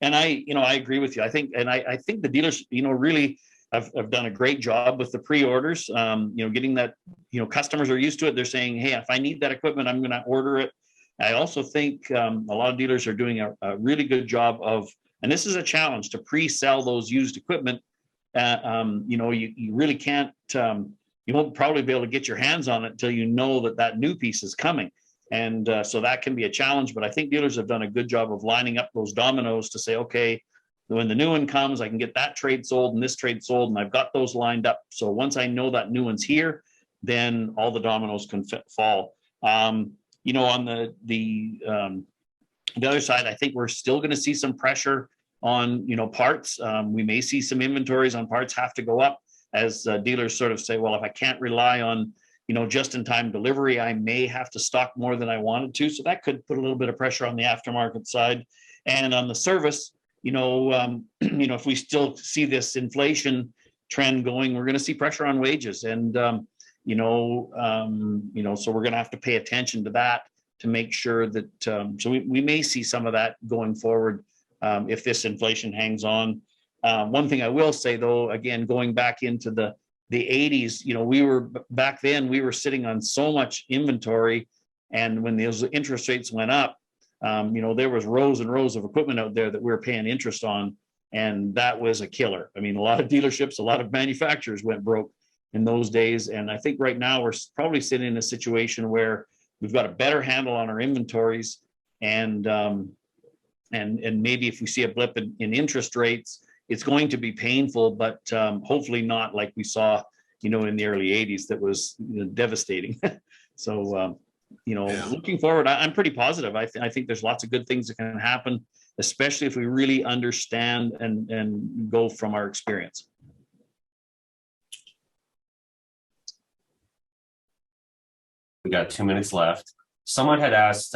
And I agree with you. I think the dealers, really have done a great job with the pre-orders, getting that, customers are used to it. They're saying, hey, if I need that equipment, I'm going to order it. I also think a lot of dealers are doing a really good job of, and this is a challenge, to pre-sell those used equipment. You really can't, you won't probably be able to get your hands on it until you know that new piece is coming. And so that can be a challenge, but I think dealers have done a good job of lining up those dominoes to say, okay, when the new one comes, I can get that trade sold and this trade sold, and I've got those lined up. So once I know that new one's here, then all the dominoes can fall. On the other side, I think we're still going to see some pressure on, parts. We may see some inventories on parts have to go up as dealers sort of say, well, if I can't rely on, just-in-time delivery, I may have to stock more than I wanted to. So that could put a little bit of pressure on the aftermarket side. And on the service, if we still see this inflation trend going, we're going to see pressure on wages. And, so we're going to have to pay attention to that to make sure that, so we may see some of that going forward if this inflation hangs on. One thing I will say, though, again, going back into the 80s, we were sitting on so much inventory, and when those interest rates went up, there was rows and rows of equipment out there that we were paying interest on, and that was a killer. I mean, a lot of dealerships, a lot of manufacturers went broke in those days, and I think right now we're probably sitting in a situation where we've got a better handle on our inventories, and maybe if we see a blip in interest rates, it's going to be painful, but hopefully not like we saw, in the early 80s. That was devastating. So, looking forward, I'm pretty positive. I think there's lots of good things that can happen, especially if we really understand and go from our experience. We got 2 minutes left. Someone had asked,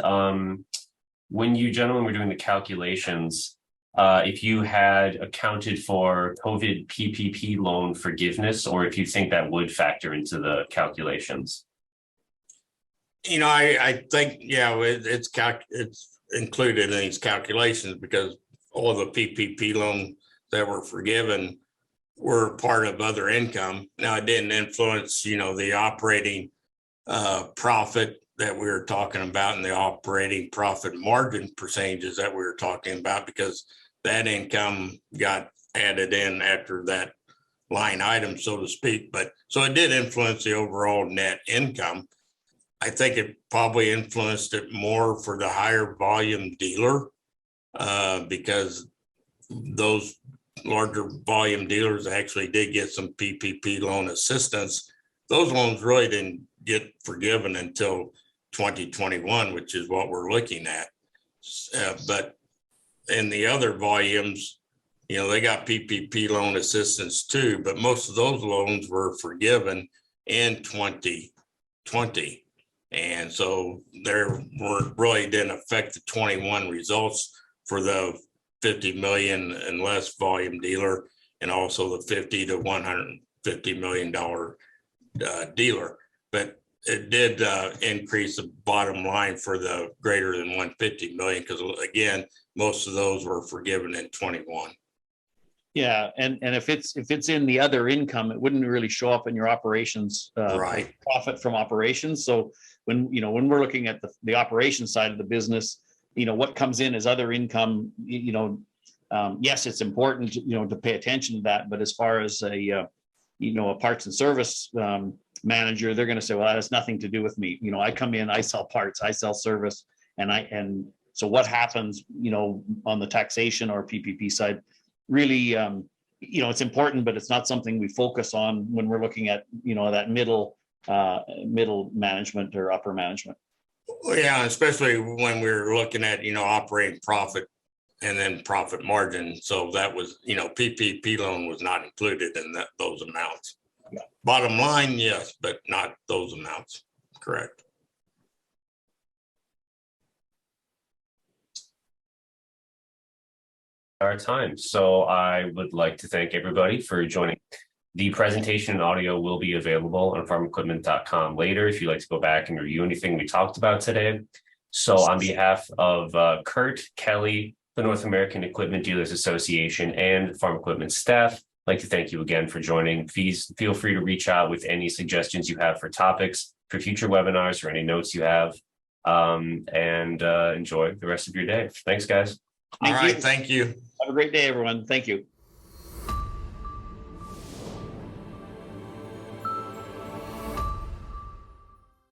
when you gentlemen were doing the calculations, if you had accounted for COVID PPP loan forgiveness, or if you think that would factor into the calculations. I think, it's included in these calculations, because all the PPP loans that were forgiven were part of other income. Now, it didn't influence, the operating profit that we were talking about, and the operating profit margin percentages that we were talking about, because that income got added in after that line item, so to speak. But so it did influence the overall net income. I think it probably influenced it more for the higher volume dealer, because those larger volume dealers actually did get some PPP loan assistance. Those loans really didn't get forgiven until 2021, which is what we're looking at. But in the other volumes, they got PPP loan assistance too, but most of those loans were forgiven in 2020. And so there really didn't affect the 21 results for the 50 million and less volume dealer, and also the 50 to $150 million dealer. But it did increase the bottom line for the greater than 150 million, because again, most of those were forgiven in 21. Yeah, and if it's in the other income, it wouldn't really show up in your operations, Right. profit from operations. So when we're looking at the operation side of the business, what comes in as other income, yes, it's important, to pay attention to that. But as far as a parts and service manager, they're going to say, well, that has nothing to do with me. I come in, I sell parts, I sell service, and so what happens, on the taxation or PPP side, really, it's important, but it's not something we focus on when we're looking at, that middle management or upper management. Well, yeah, especially when we're looking at, operating profit and then profit margin. So that was, PPP loan was not included in those amounts. Yeah. Bottom line, yes, but not those amounts. Correct. Our time. So I would like to thank everybody for joining. The presentation and audio will be available on farmequipment.com later if you'd like to go back and review anything we talked about today. So on behalf of Curt, Kelly, the North American Equipment Dealers Association, and Farm Equipment staff, I'd like to thank you again for joining. Please feel free to reach out with any suggestions you have for topics for future webinars or any notes you have, and enjoy the rest of your day. Thanks, guys. All right. Thank you. Have a great day, everyone. Thank you.